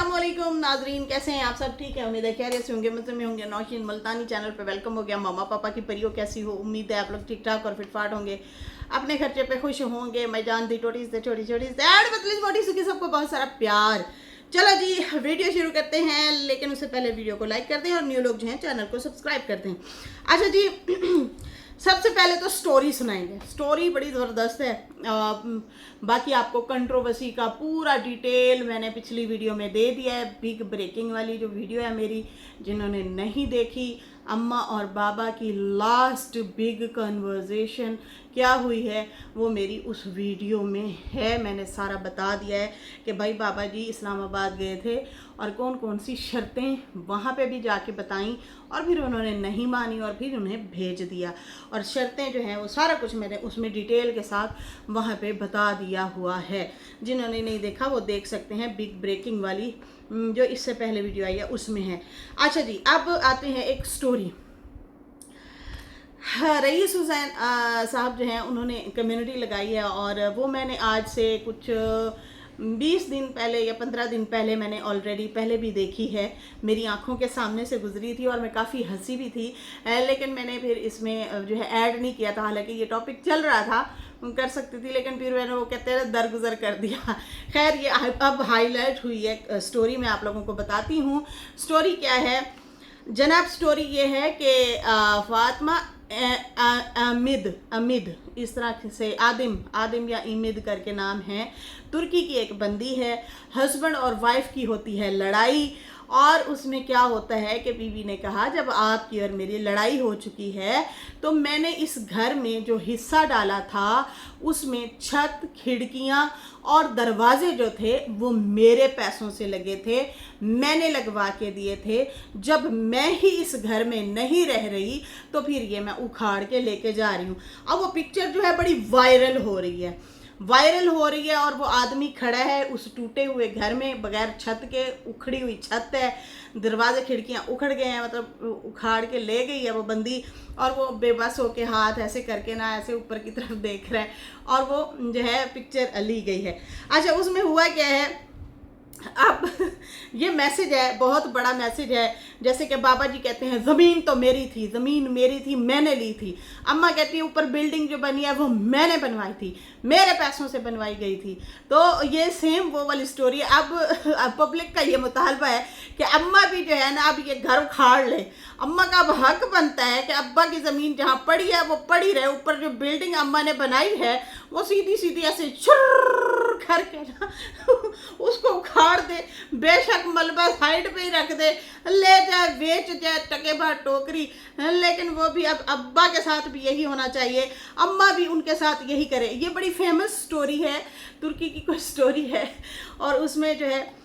अस्सलामुअलैकुम नाजरीन, कैसे हैं आप सब? ठीक है, उम्मीद है खैरियत से होंगे, मज़े में होंगे। नौशीन मुल्तानी चैनल पे वेलकम हो गया। मामा पापा की परियों कैसी हो? उम्मीद है आप लोग ठीक ठाक और फिटफाट होंगे, अपने खर्चे पे खुश होंगे। मैं जानती छोटी से छोटी छोटी से ऐड पतली मोटी सुखी, सबको बहुत सारा प्यार। चलो जी, वीडियो शुरू करते हैं, लेकिन उससे पहले वीडियो को लाइक कर दें और न्यू लोग जो हैं चैनल को सब्सक्राइब कर दें। अच्छा जी, सबसे पहले तो स्टोरी सुनाएंगे। स्टोरी बड़ी ज़बरदस्त है। बाकी आपको कंट्रोवर्सी का पूरा डिटेल मैंने पिछली वीडियो में दे दिया है। बिग ब्रेकिंग वाली जो वीडियो है मेरी, जिन्होंने नहीं देखी, अम्मा और बाबा की लास्ट बिग कन्वर्जेशन क्या हुई है वो मेरी उस वीडियो में है। मैंने सारा बता दिया है कि भाई बाबा जी इस्लामाबाद गए थे और कौन कौन सी शर्तें वहाँ पे भी जाके बताईं, और फिर उन्होंने नहीं मानी और फिर उन्हें भेज दिया। और शर्तें जो हैं वो सारा कुछ मैंने उसमें डिटेल के साथ वहाँ पे बता दिया हुआ है। जिन्होंने नहीं देखा वो देख सकते हैं। बिग ब्रेकिंग वाली जो इससे पहले वीडियो आई है उसमें है। अच्छा जी, अब आते हैं एक स्टोरी। हाँ, रईस हुसैन साहब जो हैं उन्होंने कम्युनिटी लगाई है, और वो मैंने आज से कुछ 20 दिन पहले या 15 दिन पहले मैंने ऑलरेडी पहले भी देखी है। मेरी आंखों के सामने से गुजरी थी और मैं काफ़ी हंसी भी थी, लेकिन मैंने फिर इसमें जो है ऐड नहीं किया था। हालांकि ये टॉपिक चल रहा था, कर सकती थी, लेकिन फिर मैंने वो कहते हैं दरगुजर कर दिया। खैर, ये अब हाईलाइट हुई है स्टोरी। मैं आप लोगों को बताती हूँ स्टोरी क्या है जनाब। स्टोरी ये है कि फातिमा अमिद इस तरह से आदिम या इमिद करके नाम है। तुर्की की एक बंदी है। हस्बैंड और वाइफ की होती है लड़ाई, और उसमें क्या होता है कि बीवी ने कहा जब आपकी और मेरी लड़ाई हो चुकी है तो मैंने इस घर में जो हिस्सा डाला था उसमें छत, खिड़कियां और दरवाजे जो थे वो मेरे पैसों से लगे थे, मैंने लगवा के दिए थे। जब मैं ही इस घर में नहीं रह रही तो फिर ये मैं उखाड़ के लेके जा रही हूँ। अब वो पिक्चर जो है बड़ी वायरल हो रही है और वो आदमी खड़ा है उस टूटे हुए घर में बगैर छत के। उखड़ी हुई छत है, दरवाजे खिड़कियां उखड़ गए हैं, मतलब उखाड़ के ले गई है वो बंदी। और वो बेबस होके हाथ ऐसे करके ना ऐसे ऊपर की तरफ देख रहा है, और वो जो है पिक्चर ली गई है। अच्छा, उसमें हुआ क्या है, अब ये मैसेज है, बहुत बड़ा मैसेज है। जैसे कि बाबा जी कहते हैं ज़मीन तो मेरी थी, ज़मीन मेरी थी, मैंने ली थी। अम्मा कहती है ऊपर बिल्डिंग जो बनी है वो मैंने बनवाई थी, मेरे पैसों से बनवाई गई थी। तो ये सेम वो वाली स्टोरी है। अब पब्लिक का ये मुतालबा है कि अम्मा भी जो है ना अब ये घर उखाड़ ले। अम्मा का अब हक बनता है कि अब्बा की ज़मीन जहाँ पड़ी है वो पड़ी रहे, ऊपर जो बिल्डिंग अम्मा ने बनाई है वो सीधी सीधी ऐसे छुर्र करके ना उसको उखाड़ दे, बेशक मलबा साइड पे ही रख दे, ले जाए बेच जाए टके भर टोकरी, लेकिन वो भी अब अब्बा के साथ भी यही होना चाहिए, अम्मा भी उनके साथ यही करे। ये बड़ी फेमस स्टोरी है, तुर्की की कोई स्टोरी है। और उसमें जो है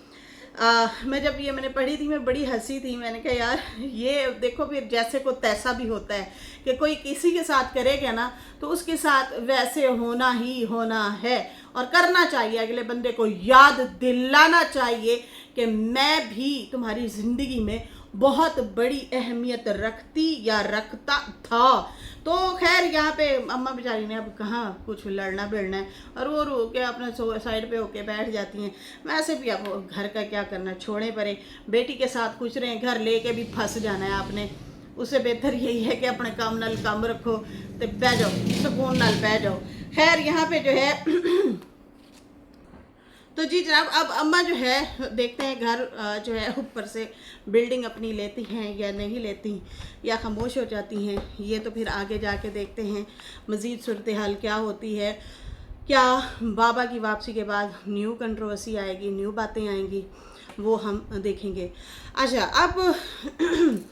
मैं जब ये मैंने पढ़ी थी मैं बड़ी हंसी थी। मैंने कहा यार ये देखो, फिर जैसे को तैसा भी होता है कि कोई किसी के साथ करेगा ना तो उसके साथ वैसे होना ही होना है, और करना चाहिए। अगले बंदे को याद दिलाना चाहिए कि मैं भी तुम्हारी ज़िंदगी में बहुत बड़ी अहमियत रखती या रखता था। तो खैर यहाँ पे अम्मा बेचारी ने अब कहाँ कुछ लड़ना भिड़ना है, और वो रो के अपने साइड पे होके बैठ जाती हैं। वैसे भी अब घर का क्या करना, छोड़े परे, बेटी के साथ खुश रहें, घर लेके भी फंस जाना है आपने। उससे बेहतर यही है कि अपने काम नाल काम रखो तो बह जाओ, सुकून नाल बह जाओ। खैर यहाँ पे जो है तो जी जनाब, अब अम्मा जो है देखते हैं घर जो है ऊपर से बिल्डिंग अपनी लेती हैं या नहीं लेती, या खामोश हो जाती हैं। ये तो फिर आगे जाके देखते हैं मज़ीद सूरत हाल क्या होती है। क्या बाबा की वापसी के बाद न्यू कंट्रोवर्सी आएगी, न्यू बातें आएंगी, वो हम देखेंगे। अच्छा, अब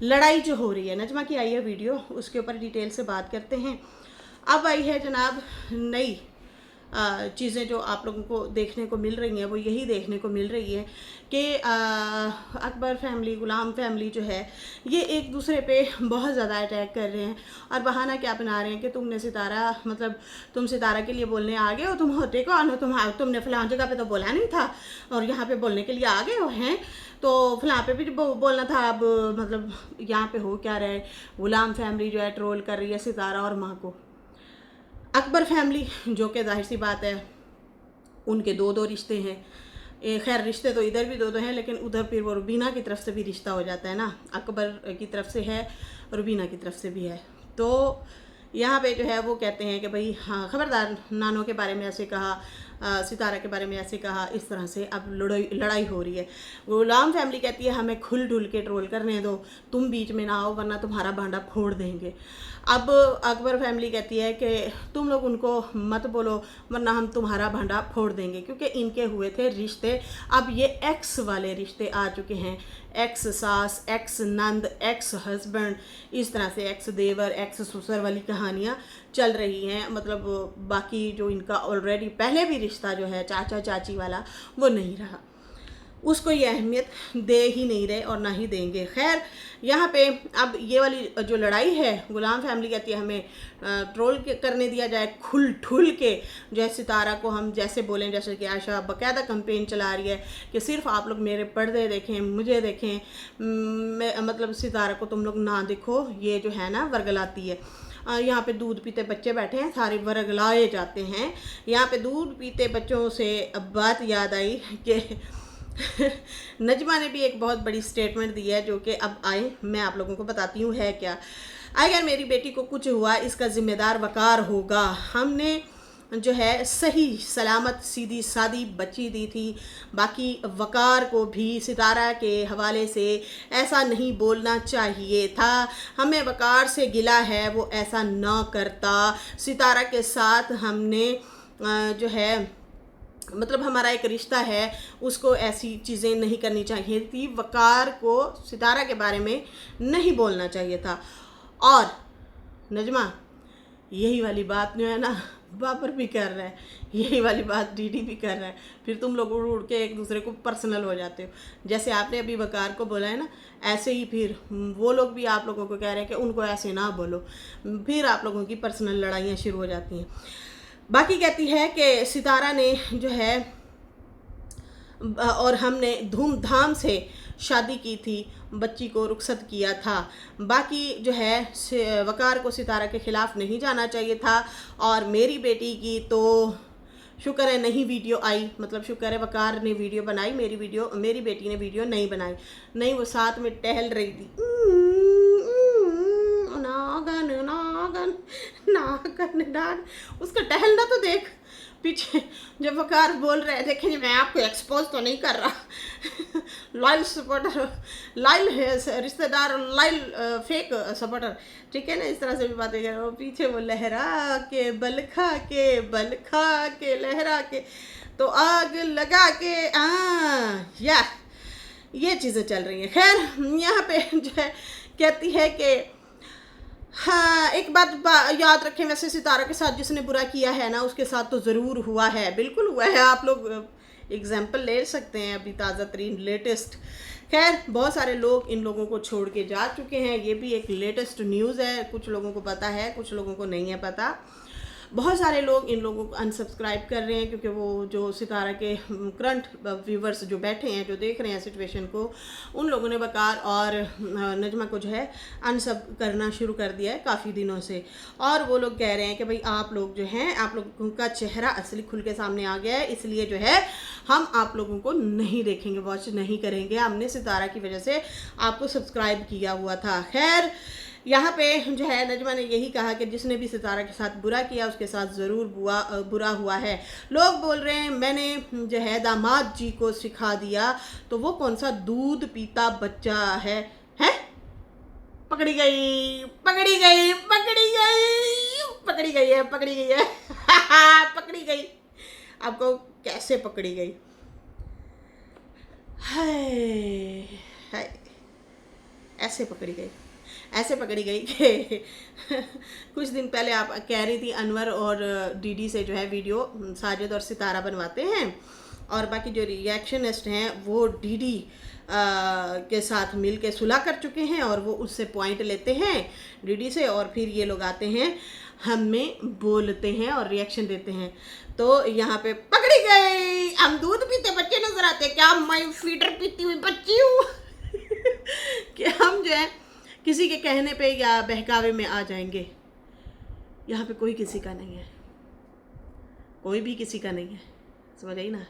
लड़ाई जो हो रही है, नजमा की आई है वीडियो, उसके ऊपर डिटेल से बात करते हैं। अब आई है जनाब नई चीज़ें जो आप लोगों को देखने को मिल रही हैं, वो यही देखने को मिल रही है कि अकबर फैमिली, गुलाम फैमिली जो है ये एक दूसरे पे बहुत ज़्यादा अटैक कर रहे हैं, और बहाना क्या बना रहे हैं कि तुम सितारा के लिए बोलने आ गए हो, तुम होते कौन हो, तुमने फलां जगह पे तो बोला नहीं था और यहाँ पे बोलने के लिए आ गए हो हैं, तो फलां पे भी बोलना था। अब मतलब यहाँ पे हो क्या रहा है, गुलाम फैमिली जो है ट्रोल कर रही है सितारा और माँ को। अकबर फैमिली जो कि जाहिर सी बात है उनके दो रिश्ते हैं, खैर रिश्ते तो इधर भी दो हैं, लेकिन उधर फिर वो रुबीना की तरफ से भी रिश्ता हो जाता है ना, अकबर की तरफ से है, रुबीना की तरफ से भी है। तो यहाँ पे जो है वो कहते हैं कि भाई हाँ खबरदार, नानो के बारे में ऐसे कहा, सितारा के बारे में ऐसे कहा, इस तरह से अब लड़ाई हो रही है। गुलाम फैमिली कहती है हमें खुल ढुल के ट्रोल करने दो, तुम बीच में ना आओ वरना तुम्हारा भांडा फोड़ देंगे। अब अकबर फैमिली कहती है कि तुम लोग उनको मत बोलो वरना हम तुम्हारा भांडा फोड़ देंगे, क्योंकि इनके हुए थे रिश्ते, अब ये एक्स वाले रिश्ते आ चुके हैं, एक्स सास, एक्स नंद, एक्स हस्बैंड, इस तरह से एक्स देवर, एक्स ससुर वाली कहानियाँ चल रही हैं। मतलब बाकी जो इनका ऑलरेडी पहले भी रिश्ता जो है चाचा चाची वाला वो नहीं रहा, उसको ये अहमियत दे ही नहीं रहे और ना ही देंगे। खैर यहाँ पे अब ये वाली जो लड़ाई है, गुलाम फैमिली कहती है हमें ट्रोल करने दिया जाए खुल ठुल के, जैसे सितारा को हम जैसे बोलें, जैसे कि आयशा बाकायदा कैंपेन चला रही है कि सिर्फ आप लोग मेरे पर्दे देखें, मुझे देखें, मतलब सितारा को तुम लोग ना देखो, ये जो है ना वर्गलाती है। यहाँ पे दूध पीते बच्चे बैठे हैं, सारे वर्गलाए जाते हैं। यहाँ पे दूध पीते बच्चों से अब बात याद आई कि नजमा ने भी एक बहुत बड़ी स्टेटमेंट दी है, जो कि अब आए मैं आप लोगों को बताती हूँ है क्या। अगर मेरी बेटी को कुछ हुआ इसका जिम्मेदार वकार होगा। हमने जो है सही सलामत सीधी सादी बच्ची दी थी, बाकी वकार को भी सितारा के हवाले से ऐसा नहीं बोलना चाहिए था। हमें वकार से गिला है, वो ऐसा ना करता। सितारा के साथ हमने जो है मतलब हमारा एक रिश्ता है, उसको ऐसी चीज़ें नहीं करनी चाहिए थी, वकार को सितारा के बारे में नहीं बोलना चाहिए था। और नजमा यही वाली बात जो है ना बाबर भी कर रहा है, यही वाली बात डीडी भी कर रहा है, फिर तुम लोग उड़ उड़ के एक दूसरे को पर्सनल हो जाते हो। जैसे आपने अभी वकार को बोला है ना, ऐसे ही फिर वो लोग भी आप लोगों को कह रहे हैं कि उनको ऐसे ना बोलो, फिर आप लोगों की पर्सनल लड़ाइयाँ शुरू हो जाती हैं। बाकी कहती है कि सितारा ने जो है और हमने धूमधाम से शादी की थी, बच्ची को रुखसत किया था। बाकी जो है वकार को सितारा के ख़िलाफ़ नहीं जाना चाहिए था। और मेरी बेटी की तो शुक्र है नहीं वीडियो आई, मतलब शुक्र है वकार ने वीडियो बनाई, मेरी बेटी ने वीडियो नहीं बनाई। नहीं, वो साथ में टहल रही थी, नागन नागन नागन नागन, उसका टहलना तो देख पीछे। जब वकार बोल रहे थे कि मैं आपको एक्सपोज तो नहीं कर रहा लॉयल सपोर्टर, लॉयल है रिश्तेदार, लॉयल फेक सपोर्टर, ठीक है ना, इस तरह से भी बातें कर रहे हो। पीछे वो लहरा के बल खा के लहरा के तो आग लगा के यार ये चीज़ें चल रही हैं। खैर यहाँ पे जो है कहती है कि हाँ एक बात याद रखें, वैसे सितारा के साथ जिसने बुरा किया है ना उसके साथ तो ज़रूर हुआ है, बिल्कुल हुआ है। आप लोग एग्जाम्पल ले सकते हैं अभी ताज़ा तरीन लेटेस्ट। खैर बहुत सारे लोग इन लोगों को छोड़ के जा चुके हैं, ये भी एक लेटेस्ट न्यूज़ है। कुछ लोगों को पता है, कुछ लोगों को नहीं है पता। बहुत सारे लोग इन लोगों को अनसब्सक्राइब कर रहे हैं, क्योंकि वो जो सितारा के करंट व्यूवर्स जो बैठे हैं, जो देख रहे हैं सिचुएशन को, उन लोगों ने वकार और नजमा को जो है अनसब करना शुरू कर दिया है काफ़ी दिनों से। और वो लोग कह रहे हैं कि भाई आप लोग जो हैं, आप लोगों का चेहरा असली खुल के सामने आ गया है, इसलिए जो है हम आप लोगों को नहीं देखेंगे, वॉच नहीं करेंगे, हमने सितारा की वजह से आपको सब्सक्राइब किया हुआ था। खैर यहाँ पे जो है नजमा ने यही कहा कि जिसने भी सितारा के साथ बुरा किया उसके साथ ज़रूर बुरा हुआ है। लोग बोल रहे हैं मैंने जो है दामाद जी को सिखा दिया, तो वो कौन सा दूध पीता बच्चा है? पकड़ी गई पकड़ी गई पकड़ी गई पकड़ी गई है पकड़ी गई है पकड़ी गई। आपको कैसे पकड़ी गई? हाय ऐसे पकड़ी गई, ऐसे पकड़ी गई कि कुछ दिन पहले आप कह रही थी अनवर और डीडी से जो है वीडियो साजिद और सितारा बनवाते हैं, और बाकी जो रिएक्शनिस्ट हैं वो डीडी के साथ मिल के सुलह कर चुके हैं और वो उससे पॉइंट लेते हैं डीडी से, और फिर ये लोग आते हैं हमें बोलते हैं और रिएक्शन देते हैं। तो यहाँ पे पकड़ी गई। हम दूध पीते बच्चे नजर आते, क्या मैं फीडर पीती हुई बच्ची हूँ कि हम जो है किसी के कहने पे या बहकावे में आ जाएंगे। यहाँ पे कोई किसी का नहीं है, कोई भी किसी का नहीं है, समझ आई ना।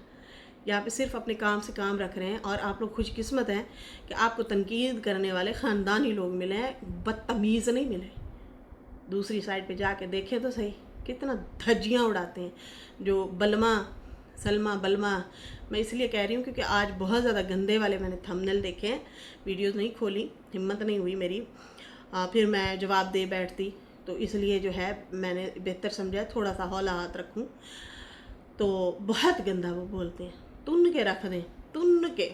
यहाँ पे सिर्फ अपने काम से काम रख रहे हैं। और आप लोग खुशकिस्मत हैं कि आपको तनकीद करने वाले ख़ानदानी लोग मिले हैं, बदतमीज़ नहीं मिले। दूसरी साइड पे जाके देखें तो सही कितना धज्जियाँ उड़ाते हैं जो सलमा बलमा। मैं इसलिए कह रही हूँ क्योंकि आज बहुत ज़्यादा गंदे वाले मैंने थंबनेल देखे हैं, वीडियोस नहीं खोली, हिम्मत नहीं हुई मेरी। फिर मैं जवाब दे बैठती, तो इसलिए जो है मैंने बेहतर समझा थोड़ा सा हौला हाथ रखूँ। तो बहुत गंदा वो बोलते हैं, तुन के रख दें, तुन के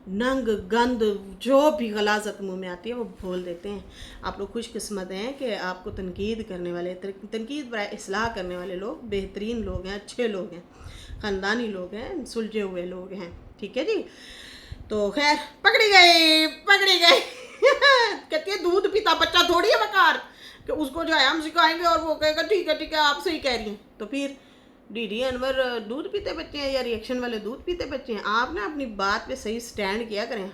नंग गंद जो भी गलाजत मुंह में आती है वो बोल देते हैं। आप लोग खुशकिस्मत हैं कि आपको तनकीद करने वाले, तनकीद बराए इसलाह करने वाले लोग बेहतरीन लोग हैं, अच्छे लोग हैं, ख़ानदानी लोग हैं, सुलझे हुए लोग हैं। ठीक है जी। तो खैर पकड़ी गई कहती है दूध पीता बच्चा थोड़ी है बकार कि उसको जो है हम सिखाएंगे और वो कहेगा ठीक है आप सही कह रही हैं। तो फिर डीडी अनवर दूध पीते बच्चे हैं या रिएक्शन वाले दूध पीते बच्चे हैं? आप ना अपनी बात पे सही स्टैंड किया करें।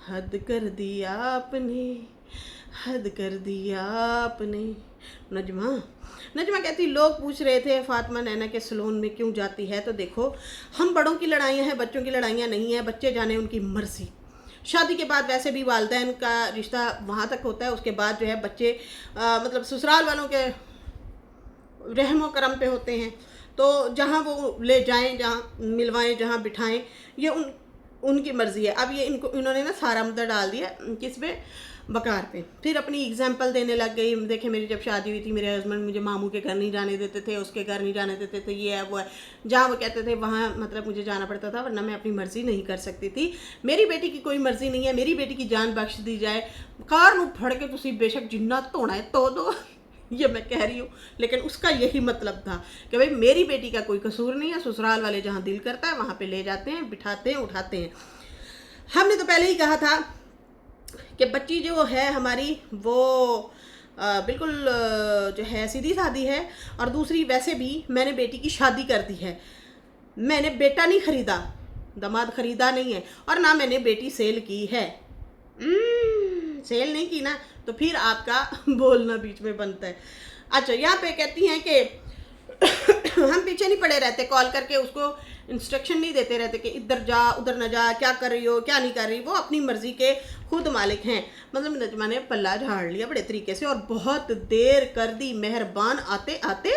हद कर दिया आपने, हद कर दिया आपने। नजमा कहती लोग पूछ रहे थे फातिमा नैना के सलून में क्यों जाती है, तो देखो हम बड़ों की लड़ाइयाँ हैं, बच्चों की लड़ाइयाँ नहीं है। बच्चे जाने उनकी मर्जी। शादी के बाद वैसे भी वालिदैन का रिश्ता वहाँ तक होता है, उसके बाद जो है बच्चे मतलब ससुराल वालों के रहमो करम पे होते हैं। तो जहाँ वो ले जाएं, जहाँ मिलवाएं, जहाँ बिठाएं, ये उनकी मर्ज़ी है। अब ये इन्होंने ना सारा मुद्दा डाल दिया किस पे, बकार पे। फिर अपनी एग्जाम्पल देने लग गई। देखे मेरी जब शादी हुई थी मेरे हस्बैंड मुझे मामू के घर नहीं जाने देते थे, उसके घर नहीं जाने देते थे, ये है वो है। जहाँ वो कहते थे वहाँ मतलब मुझे जाना पड़ता था, वरना मैं अपनी मर्ज़ी नहीं कर सकती थी। मेरी बेटी की कोई मर्ज़ी नहीं है, मेरी बेटी की जान बख्श दी जाए। कार में फड़ के तुसी बेशक जिन्ना धोना है तो दो ये मैं कह रही हूँ, लेकिन उसका यही मतलब था कि भाई मेरी बेटी का कोई कसूर नहीं है। ससुराल वाले जहाँ दिल करता है वहाँ पे ले जाते हैं, बिठाते हैं, उठाते हैं। हमने तो पहले ही कहा था कि बच्ची जो है हमारी वो बिल्कुल जो है सीधी सादी है। और दूसरी वैसे भी मैंने बेटी की शादी कर दी है, मैंने बेटा नहीं ख़रीदा, दामाद ख़रीदा नहीं है, और ना मैंने बेटी सेल की है। सेल नहीं की ना, तो फिर आपका बोलना बीच में बनता है। अच्छा, यहाँ पे कहती हैं कि हम पीछे नहीं पड़े रहते, कॉल करके उसको इंस्ट्रक्शन नहीं देते रहते कि इधर जा उधर न जा, क्या कर रही हो क्या नहीं कर रही। वो अपनी मर्जी के खुद मालिक हैं। मतलब नजमा ने पल्ला झाड़ लिया बड़े तरीके से, और बहुत देर कर दी। मेहरबान आते आते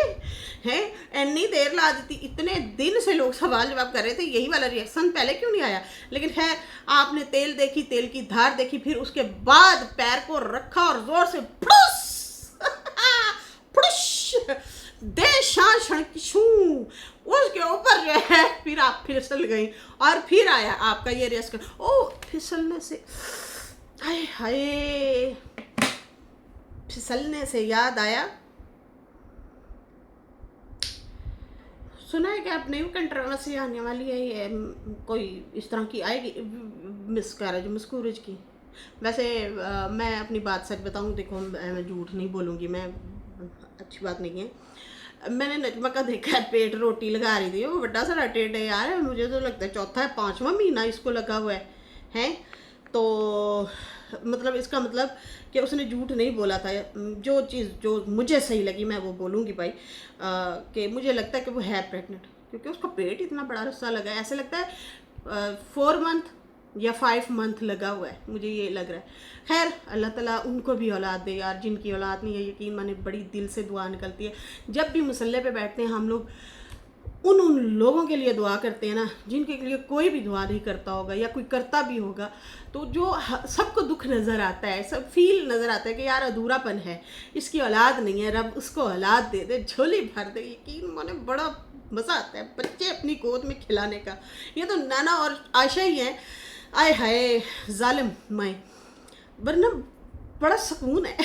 हैं, इतनी देर ला दी। इतने दिन से लोग सवाल जवाब कर रहे थे, यही वाला रिएक्शन पहले क्यों नहीं आया। लेकिन खैर आपने तेल देखी, तेल की धार देखी, फिर उसके बाद पैर को रखा और जोर से फुस दे शान उसके ऊपर जो है फिर आप फिसल गई। और फिर आया आपका ये रेस कर, ओ फिसलने से हाय हाय, फिसलने से याद आया, सुना है कि अब न्यू कंट्रोवर्सी आने वाली है, ये कोई इस तरह की आएगी मिसकैरेज मिसकूरेज की। वैसे मैं अपनी बात सच बताऊं, देखो मैं झूठ नहीं बोलूँगी, मैं अच्छी बात नहीं है। मैंने नजमा का देखा है पेट रोटी लगा रही थी, वो बड़ा सारा टेट है यार, मुझे तो लगता है चौथा है 5वां महीना इसको लगा हुआ है। तो मतलब इसका मतलब कि उसने झूठ नहीं बोला था। जो चीज़ जो मुझे सही लगी मैं वो बोलूँगी भाई, कि मुझे लगता है कि वो है प्रेग्नेंट, क्योंकि उसका पेट इतना बड़ा रस्सा लगा है, ऐसे लगता है 4 मंथ या 5 मंथ लगा हुआ है, मुझे ये लग रहा है। खैर अल्लाह ताला उनको भी औलाद दे यार, जिनकी औलाद नहीं है, यकीन माने बड़ी दिल से दुआ निकलती है। जब भी मुसल्ले पे बैठते हैं हम लोग उन लोगों के लिए दुआ करते हैं ना, जिनके लिए कोई भी दुआ नहीं करता होगा या कोई करता भी होगा, तो जो सबको दुख नज़र आता है, सब फील नज़र आता है कि यार अधूरापन है, इसकी औलाद नहीं है, रब उसको औलाद दे दे, झोली भर दे। यकीन माने बड़ा मज़ा आता है बच्चे अपनी गोद में खिलाने का। ये तो नाना और आशा ही हैं, आए हाय जालिम माए, वरना बड़ा सुकून है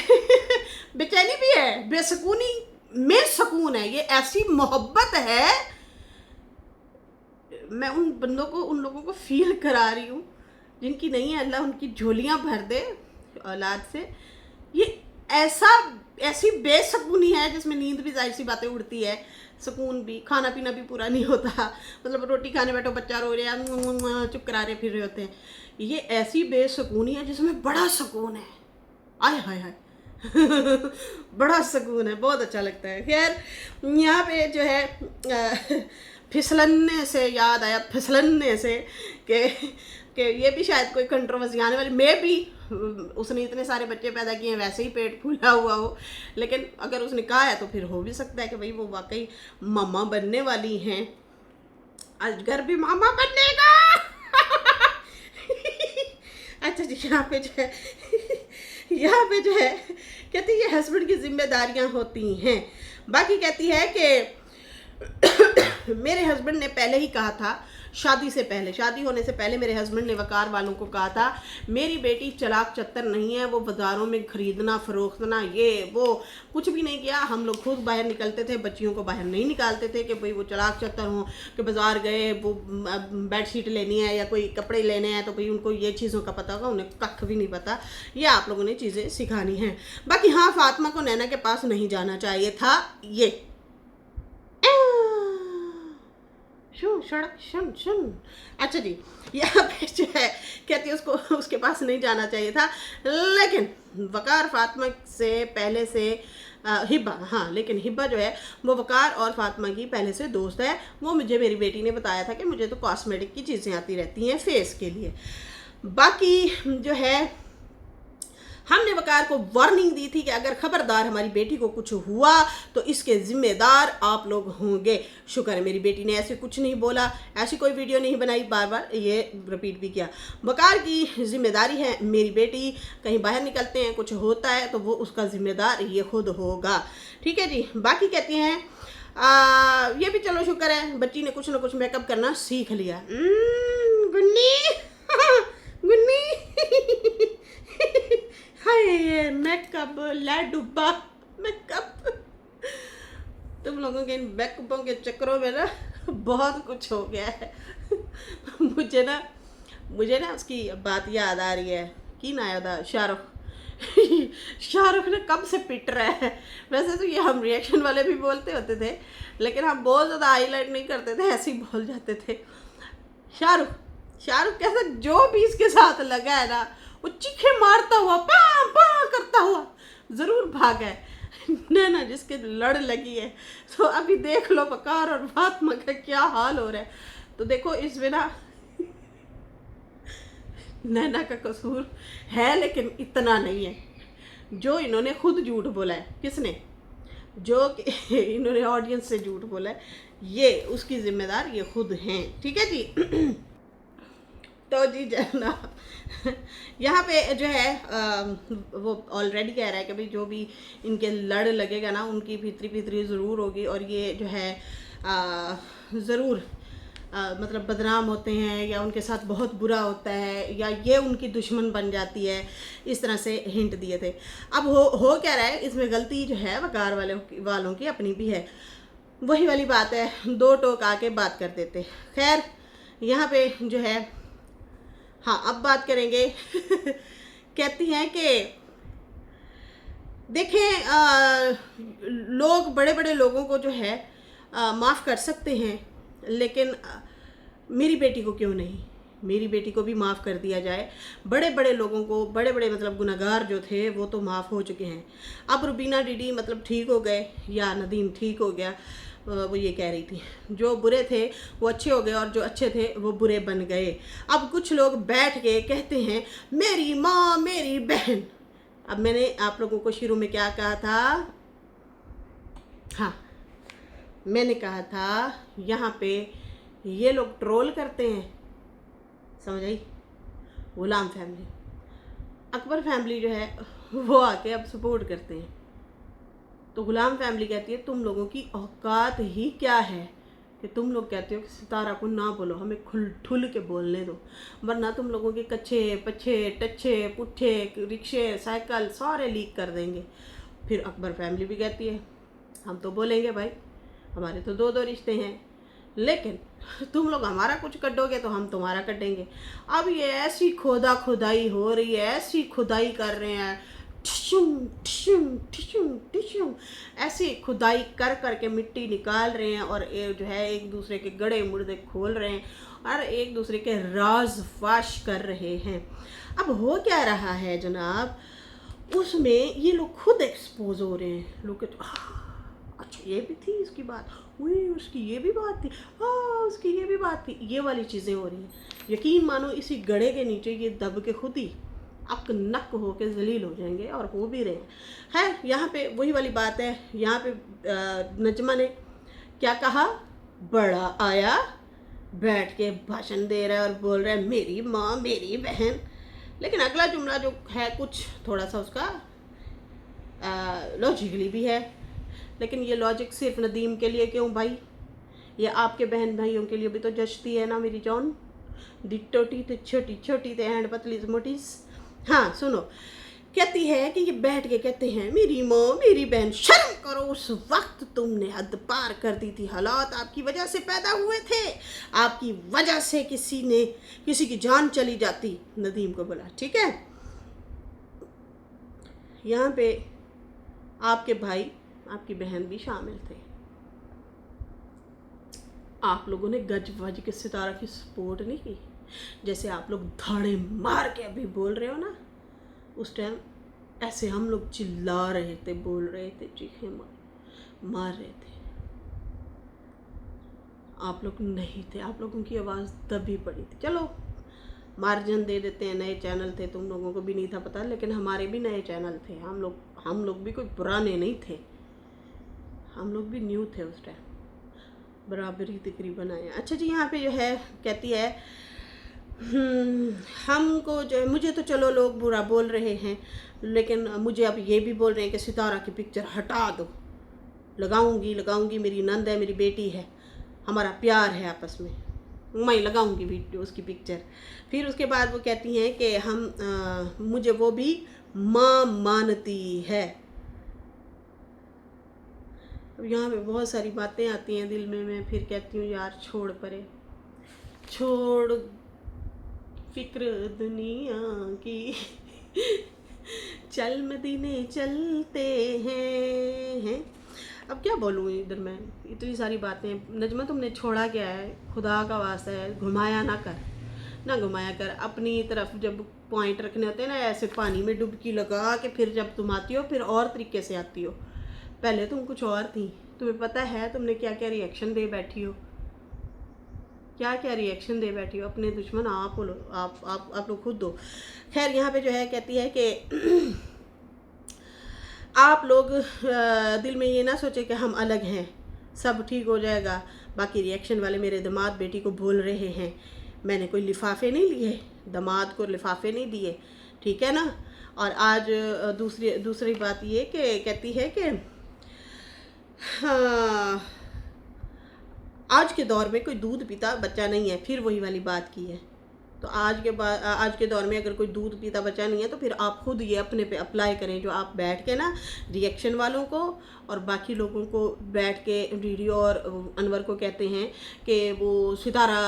बेचैनी भी है, बेसुकूनी में सुकून है। ये ऐसी मोहब्बत है, मैं उन लोगों को फील करा रही हूँ जिनकी नहीं है, अल्लाह उनकी झोलियाँ भर दे औलाद से। ये ऐसी बेसुकूनी है जिसमें नींद भी जाहिर सी बातें उड़ती है, सुकून भी, खाना पीना भी पूरा नहीं होता। मतलब रोटी खाने बैठो बच्चा रो रहा है, चुप करा रहे फिर रहे होते हैं। ये ऐसी बेसुकूनी है जिसमें बड़ा सुकून है, आय हाय हाय बड़ा सुकून है, बहुत अच्छा लगता है। खैर यहाँ पे जो है फिसलने से याद आया, फिसलने से कि ये भी शायद कोई कंट्रोवर्सी आने वाली, मे भी उसने इतने सारे बच्चे पैदा किए हैं वैसे ही पेट फूला हुआ हो, लेकिन अगर उसने कहा है तो फिर हो भी सकता है कि भाई वो वाकई मामा बनने वाली हैं। अजगर भी मामा बनेगा। अच्छा जी, यहाँ पे जो है कहती है ये हस्बैंड की जिम्मेदारियां होती हैं। बाकी कहती है कि मेरे हस्बैंड ने पहले ही कहा था, शादी होने से पहले मेरे हस्बैंड ने वकार वालों को कहा था मेरी बेटी चलाक चत्तर नहीं है, वो बाज़ारों में खरीदना फरोख्तना ये वो कुछ भी नहीं किया। हम लोग खुद बाहर निकलते थे, बच्चियों को बाहर नहीं निकालते थे कि भाई वो चलाक चत्तर हों कि बाज़ार गए वो बेडशीट लेनी है या कोई कपड़े लेने हैं तो भाई उनको ये चीज़ों का पता होगा, उन्हें कख भी नहीं पता। ये आप लोगों ने चीज़ें सिखानी हैं। बाकी हाँ, फातिमा को नैना के पास नहीं जाना चाहिए था। ये सुन। अच्छा जी, यहाँ पे जो है कहती है उसको उसके पास नहीं जाना चाहिए था, लेकिन वकार फातिमा से पहले से हिब्बा, हाँ लेकिन हिब्बा जो है वो वकार और फातिमा की पहले से दोस्त है। वो मुझे मेरी बेटी ने बताया था कि मुझे तो कॉस्मेटिक की चीज़ें आती रहती हैं फेस के लिए। बाकी जो है हमने वकार को वार्निंग दी थी कि अगर खबरदार हमारी बेटी को कुछ हुआ तो इसके जिम्मेदार आप लोग होंगे। शुक्र है मेरी बेटी ने ऐसे कुछ नहीं बोला, ऐसी कोई वीडियो नहीं बनाई, बार बार ये रिपीट भी किया। वकार की जिम्मेदारी है, मेरी बेटी कहीं बाहर निकलते हैं कुछ होता है तो वो उसका जिम्मेदार ये खुद होगा। ठीक है जी। बाकी कहती हैं ये भी चलो शुक्र है बच्ची ने कुछ ना कुछ मेकअप करना सीख लिया। गुन्नी गुन्नी हाय मेकअप लाडुब्बा मेकअप। तुम लोगों के इन मेकअपों के चक्करों में ना बहुत कुछ हो गया है। मुझे ना उसकी बात याद आ रही है। की ना याद आ, शाहरुख ने कब से पिट रहा है। वैसे तो ये हम रिएक्शन वाले भी बोलते होते थे, लेकिन हम बहुत ज़्यादा हाईलाइट नहीं करते थे, ऐसे ही बोल जाते थे। शाहरुख कैसा जो भी इसके साथ लगा है ना, वो चीखे मारता हुआ पा पा करता हुआ ज़रूर भागा है। नैना जिसके लड़ लगी है, तो अभी देख लो वकार और फातिमा का क्या हाल हो रहा है। तो देखो इसमें ना नैना का कसूर है, लेकिन इतना नहीं है जो इन्होंने खुद झूठ बोला है। किसने? जो इन्होंने ऑडियंस से झूठ बोला है, ये उसकी जिम्मेदार ये खुद हैं। ठीक है जी। तो जी जनाब यहाँ पे जो है वो ऑलरेडी कह रहा है कि भाई जो भी इनके लड़ लगेगा ना उनकी फितरी ज़रूर होगी, और ये जो है ज़रूर मतलब बदनाम होते हैं या उनके साथ बहुत बुरा होता है या ये उनकी दुश्मन बन जाती है, इस तरह से हिंट दिए थे। अब हो क्या रहा है, इसमें गलती जो है वकार वालों की अपनी भी है। वही वाली बात है, दो टोक आके बात कर देते। खैर यहाँ पे जो है हाँ अब बात करेंगे। कहती हैं कि देखें लोग बड़े बड़े लोगों को जो है माफ़ कर सकते हैं, लेकिन मेरी बेटी को क्यों नहीं, मेरी बेटी को भी माफ़ कर दिया जाए। बड़े बड़े लोगों को, बड़े बड़े मतलब गुनहगार जो थे वो तो माफ़ हो चुके हैं। अब रुबीना दीदी मतलब ठीक हो गए या नदीम ठीक हो गया, वो ये कह रही थी जो बुरे थे वो अच्छे हो गए और जो अच्छे थे वो बुरे बन गए। अब कुछ लोग बैठ के कहते हैं मेरी माँ मेरी बहन। अब मैंने आप लोगों को शुरू में क्या कहा था, हाँ मैंने कहा था यहाँ पे ये लोग ट्रोल करते हैं, समझ आई। गुलाम फैमिली, अकबर फैमिली जो है वो आके अब सपोर्ट करते हैं। तो गुलाम फैमिली कहती है तुम लोगों की औकात ही क्या है कि तुम लोग कहते हो कि सितारा को ना बोलो, हमें खुल के बोलने दो, वरना तुम लोगों के कच्चे पच्छे टच्छे पुट्ठे रिक्शे साइकिल सारे लीक कर देंगे। फिर अकबर फैमिली भी कहती है हम तो बोलेंगे भाई, हमारे तो दो रिश्ते हैं, लेकिन तुम लोग हमारा कुछ कटोगे तो हम तुम्हारा कटेंगे। अब ये ऐसी खुदाई हो रही है, ऐसी खुदाई कर रहे हैं, टिशुम ऐसी खुदाई कर के मिट्टी निकाल रहे हैं और जो है एक दूसरे के गड़े मुर्दे खोल रहे हैं और एक दूसरे के राज फाश कर रहे हैं। अब हो क्या रहा है जनाब, उसमें ये लोग खुद एक्सपोज हो रहे हैं। लोग अच्छा ये भी थी इसकी बात, हुई उसकी ये भी बात थी, हाँ उसकी ये भी बात थी, ये वाली चीज़ें हो रही हैं। यकीन मानो इसी गड़े के नीचे ये दब के खुद ही अक नक हो के जलील हो जाएंगे, और हो भी रहे हैं। है यहाँ पे वही वाली बात है। यहाँ पे नजमा ने क्या कहा, बड़ा आया बैठ के भाषण दे रहा है और बोल रहा है मेरी माँ मेरी बहन, लेकिन अगला जुमला जो है कुछ थोड़ा सा उसका लॉजिकली भी है, लेकिन ये लॉजिक सिर्फ नदीम के लिए क्यों भाई, ये आपके बहन भाइयों के लिए भी तो जचती है ना मेरी जान। दी टोटी तो छोटी छोटी थे एंड पतली मोटी। हाँ सुनो, कहती है कि ये बैठ के कहते हैं मेरी माँ मेरी बहन, शर्म करो, उस वक्त तुमने हद पार कर दी थी, हालात आपकी वजह से पैदा हुए थे, आपकी वजह से किसी की जान चली जाती। नदीम को बोला ठीक है, यहाँ पे आपके भाई आपकी बहन भी शामिल थे। आप लोगों ने गज वज के सितारा की सपोर्ट नहीं की, जैसे आप लोग धाड़े मार के अभी बोल रहे हो ना, उस टाइम ऐसे हम लोग चिल्ला रहे थे, बोल रहे थे, चीखे मार रहे थे। आप लोग नहीं थे, आप लोगों की आवाज़ दबी पड़ी थी। चलो मार्जिन दे देते हैं, नए चैनल थे, तुम लोगों को भी नहीं था पता, लेकिन हमारे भी नए चैनल थे। हम लोग भी कोई पुराने नहीं थे, हम लोग भी न्यू थे उस टाइम, बराबरी तकरीबन आए। अच्छा जी, यहाँ पे जो है कहती है हमको जो है, मुझे तो चलो लोग बुरा बोल रहे हैं, लेकिन मुझे अब ये भी बोल रहे हैं कि सितारा की पिक्चर हटा दो। लगाऊंगी, मेरी नंद है, मेरी बेटी है, हमारा प्यार है आपस में, मैं लगाऊंगी वीडियो उसकी पिक्चर। फिर उसके बाद वो कहती हैं कि मुझे वो भी माँ मानती है। अब यहाँ पे बहुत सारी बातें आती हैं दिल में, मैं फिर कहती हूँ यार छोड़ परे, छोड़ फिक्र दुनिया की चल मदीने चलते हैं। अब क्या बोलूँ इधर मैं, इतनी सारी बातें। नजमा तुमने छोड़ा क्या है, खुदा का वास्ता है घुमाया ना कर, अपनी तरफ जब पॉइंट रखने होते हैं ना, ऐसे पानी में डुबकी लगा के फिर जब तुम आती हो फिर और तरीके से आती हो। पहले तुम कुछ और थी, तुम्हें पता है तुमने क्या क्या रिएक्शन दे बैठी हो, अपने दुश्मन आप लोग खुद दो। खैर यहाँ पे जो है कहती है कि आप लोग दिल में ये ना सोचे कि हम अलग हैं, सब ठीक हो जाएगा। बाकी रिएक्शन वाले मेरे दामाद बेटी को बोल रहे हैं, मैंने कोई लिफाफे नहीं लिए, दामाद को लिफाफे नहीं दिए, ठीक है ना। और आज दूसरी बात ये कि कहती है कि हाँ, आज के दौर में कोई दूध पीता बच्चा नहीं है। फिर वही वाली बात की है। तो आज के दौर में अगर कोई दूध पीता बच्चा नहीं है तो फिर आप खुद ये अपने पे अप्लाई करें, जो आप बैठ के ना रिएक्शन वालों को और बाकी लोगों को बैठ के वीडियो और अनवर को कहते हैं कि वो सितारा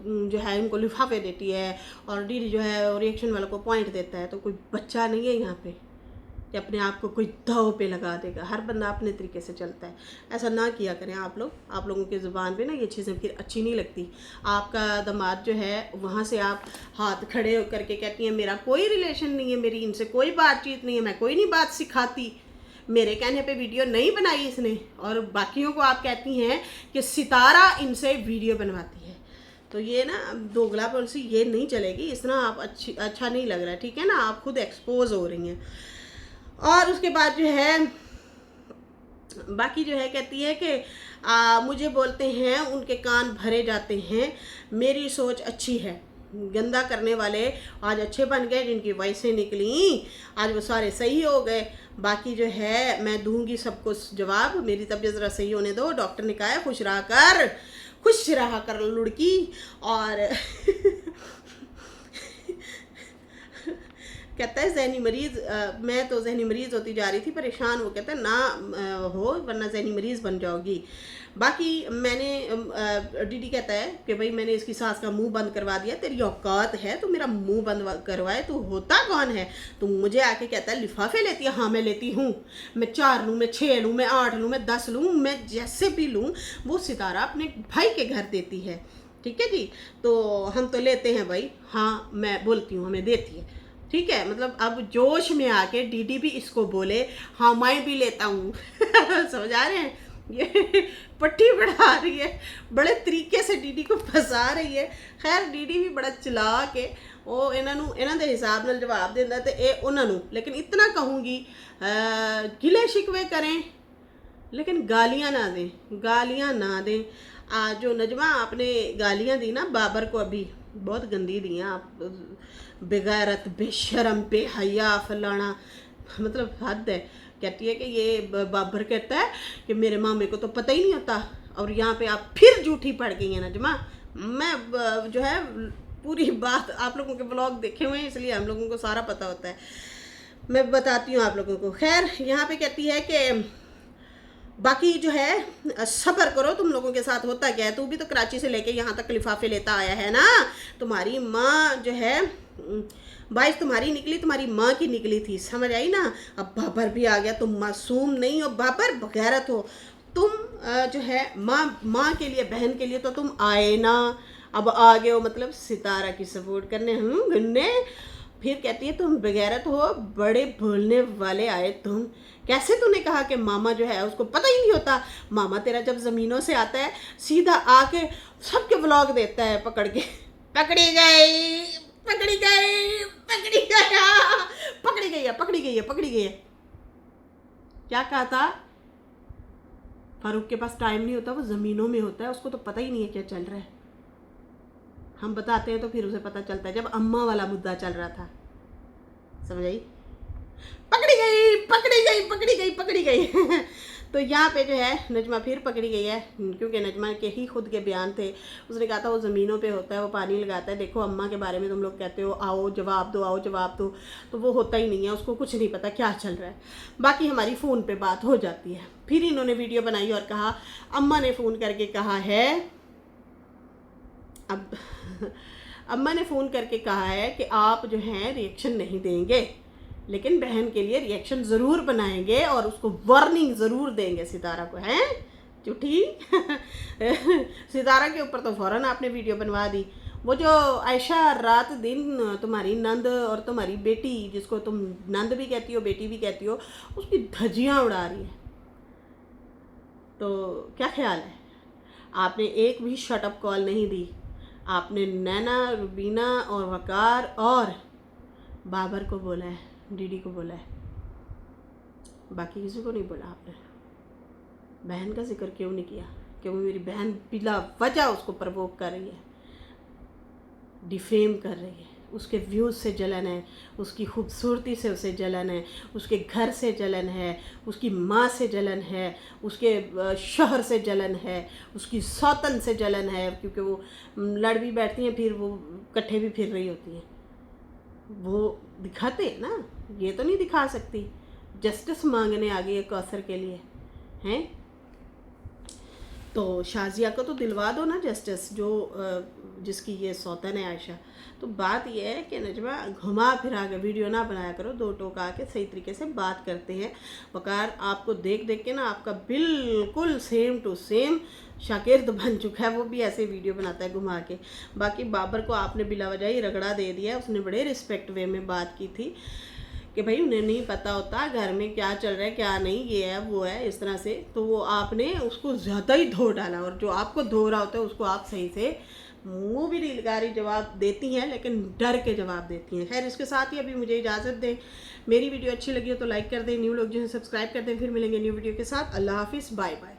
जो है उनको लिफाफे देती है और डीडी जो है रिएक्शन वालों को पॉइंट देता है। तो कोई बच्चा नहीं है यहाँ पे कि अपने आप को कोई दाव पे लगा देगा। हर बंदा अपने तरीके से चलता है, ऐसा ना किया करें आप लोग। आप लोगों की ज़ुबान पे ना ये चीज़ें फिर अच्छी नहीं लगती। आपका दामाद जो है वहाँ से आप हाथ खड़े होकर के कहती हैं मेरा कोई रिलेशन नहीं है, मेरी इनसे कोई बातचीत नहीं है, मैं कोई नहीं बात सिखाती, मेरे कहने पे वीडियो नहीं बनाई इसने, और बाकियों को आप कहती हैं कि सितारा इनसे वीडियो बनवाती है। तो ये ना दोगला पॉलिसी ये नहीं चलेगी, इस तरह आप अच्छा नहीं लग रहा है, ठीक है ना। आप खुद एक्सपोज हो रही हैं। और उसके बाद जो है बाकी जो है कहती है कि मुझे बोलते हैं उनके कान भरे जाते हैं, मेरी सोच अच्छी है, गंदा करने वाले आज अच्छे बन गए, जिनकी वॉइसें निकली आज वो सारे सही हो गए। बाकी जो है मैं दूंगी सबको जवाब, मेरी तबीयत ज़रा सही होने दो, डॉक्टर ने कहा है खुश रहा कर लुड़की। और कहता है जहनी मरीज़, मैं तो जहनी मरीज़ होती जा रही थी, परेशान। वो कहता है ना हो वरना जहनी मरीज़ बन जाओगी। बाकी मैंने डीडी कहता है कि भाई मैंने इसकी सास का मुंह बंद करवा दिया, तेरी औकात है तो मेरा मुंह बंद करवाए, तू होता कौन है। तू मुझे आके कहता है लिफाफे लेती है, हाँ मैं लेती हूँ, मैं 4 लूँ, मैं 6 लूँ, मैं 8 लूँ, मैं 10 लूँ, मैं जैसे भी लूँ। वो सितारा अपने भाई के घर देती है, ठीक है जी। तो हम तो लेते हैं भाई, हाँ मैं बोलती हूँ हमें देती है, ठीक है। मतलब अब जोश में आके डीडी भी इसको बोले हाँ मैं भी लेता हूँ समझ आ रहे हैं। ये पट्टी बढ़ा रही है, बड़े तरीके से डीडी को फंसा रही है। खैर डीडी भी बड़ा चलाक है, ਉਹ ਇਹਨਾਂ ਦੇ ਹਿਸਾਬ ਨਾਲ ਜਵਾਬ ਦਿੰਦਾ ਤੇ ਇਹ ਉਹਨਾਂ ਨੂੰ। लेकिन इतना कहूँगी गिले शिकवे करें लेकिन गालियाँ ना दें, गालियाँ ना दें। जो नजमा आपने गालियाँ दी ना बाबर को, अभी बहुत गंदी दी हैं आप, बेगैरत, बेशरम, बेहया, फलाना, मतलब हद है। कहती है कि ये बाबर कहता है कि मेरे मामे को तो पता ही नहीं होता, और यहाँ पे आप फिर झूठी पड़ गई हैं नजमा। मैं जो है पूरी बात, आप लोगों के ब्लॉग देखे हुए हैं इसलिए हम लोगों को सारा पता होता है, मैं बताती हूँ आप लोगों को। खैर यहाँ पे कहती है कि बाकी जो है सब्र करो, तुम लोगों के साथ होता क्या है, तू भी तो कराची से लेके यहाँ तक लिफाफे लेता आया है ना। तुम्हारी माँ जो है बाइस तुम्हारी निकली, तुम्हारी माँ की निकली थी, समझ आई ना। अब बाबर भी आ गया, तुम मासूम नहीं हो बाबर, बगैरत हो तुम। जो है माँ के लिए, बहन के लिए तो तुम आए ना, अब आ गए हो मतलब सितारा की सपोर्ट करने गन्ने। फिर कहती है तुम बेगैरत हो, बड़े भूलने वाले आए तुम। कैसे तूने कहा कि मामा जो है उसको पता ही नहीं होता। मामा तेरा जब ज़मीनों से आता है सीधा आके सबके व्लॉग देता है पकड़ के, पकड़ी गई, पकड़ी गई, पकड़ी गया, पकड़ी गई है, पकड़ी गई है, पकड़ी गई है। क्या कहा था? फारूक के पास टाइम नहीं होता, वो ज़मीनों में होता है, उसको तो पता ही नहीं है क्या चल रहा है। हम बताते हैं तो फिर उसे पता चलता है। जब अम्मा वाला मुद्दा चल रहा था, समझ आई? पकड़ी गई, पकड़ी गई, पकड़ी गई, पकड़ी गई। तो यहाँ पे जो है नजमा फिर पकड़ी गई है, क्योंकि नजमा के ही खुद के बयान थे। उसने कहा था वो ज़मीनों पे होता है, वो पानी लगाता है। देखो अम्मा के बारे में तुम लोग कहते हो आओ जवाब दो, आओ जवाब दो, तो वो होता ही नहीं है, उसको कुछ नहीं पता क्या चल रहा है। बाकी हमारी फ़ोन पे बात हो जाती है। फिर इन्होंने वीडियो बनाई और कहा अम्मा ने फ़ोन करके कहा है, अब अम्मा ने फ़ोन करके कहा है कि आप जो हैं रिएक्शन नहीं देंगे, लेकिन बहन के लिए रिएक्शन ज़रूर बनाएंगे और उसको वार्निंग ज़रूर देंगे सितारा को। हैं झूठी सितारा के ऊपर तो फ़ौरन आपने वीडियो बनवा दी। वो जो आयशा रात दिन तुम्हारी नंद और तुम्हारी बेटी, जिसको तुम नंद भी कहती हो बेटी भी कहती हो, उसकी धज्जियाँ उड़ा रही है। तो क्या ख्याल है? आपने एक भी शटअप कॉल नहीं दी। आपने नैना, रुबीना और वकार और बाबर को बोला है, डीडी को बोला है, बाकी किसी को नहीं बोला आपने। बहन का जिक्र क्यों नहीं किया? क्यों मेरी बहन बिला वजह उसको प्रवोक कर रही है, डिफेम कर रही है। उसके व्यूज़ से जलन है, उसकी खूबसूरती से उसे जलन है, उसके घर से जलन है, उसकी माँ से जलन है, उसके शहर से जलन है, उसकी सौतन से जलन है, क्योंकि वो लड़ भी बैठती हैं फिर वो इकट्ठे भी फिर रही होती हैं। वो दिखाते हैं ना, ये तो नहीं दिखा सकती। जस्टिस मांगने आ गई है कौसर के लिए, हैं? तो शाजिया को तो दिलवा दो ना जस्टिस, जो जिसकी ये सौतन है आयशा। तो बात यह है कि नजमा घुमा फिरा के वीडियो ना बनाया करो, दो टोका के सही तरीके से बात करते हैं। वकार आपको देख देख के ना आपका बिल्कुल सेम टू सेम शाकिर्द बन चुका है, वो भी ऐसे वीडियो बनाता है घुमा के। बाकी बाबर को आपने बिला वजह ही रगड़ा दे दिया। उसने बड़े रिस्पेक्ट वे में बात की थी कि भाई उन्हें नहीं पता होता घर में क्या चल रहा है क्या नहीं, ये है वो है, इस तरह से। तो वो आपने उसको ज़्यादा ही धो डाला, और जो आपको धो रहा होता है उसको आप सही से मुँह भी नहीं लगा रही, जवाब देती हैं लेकिन डर के जवाब देती हैं। खैर इसके साथ ही अभी मुझे इजाज़त दें। मेरी वीडियो अच्छी लगी हो तो लाइक कर दें, न्यू लोग जो है सब्सक्राइब कर दें। फिर मिलेंगे न्यू वीडियो के साथ। अल्लाह हाफिज़, बाय बाय।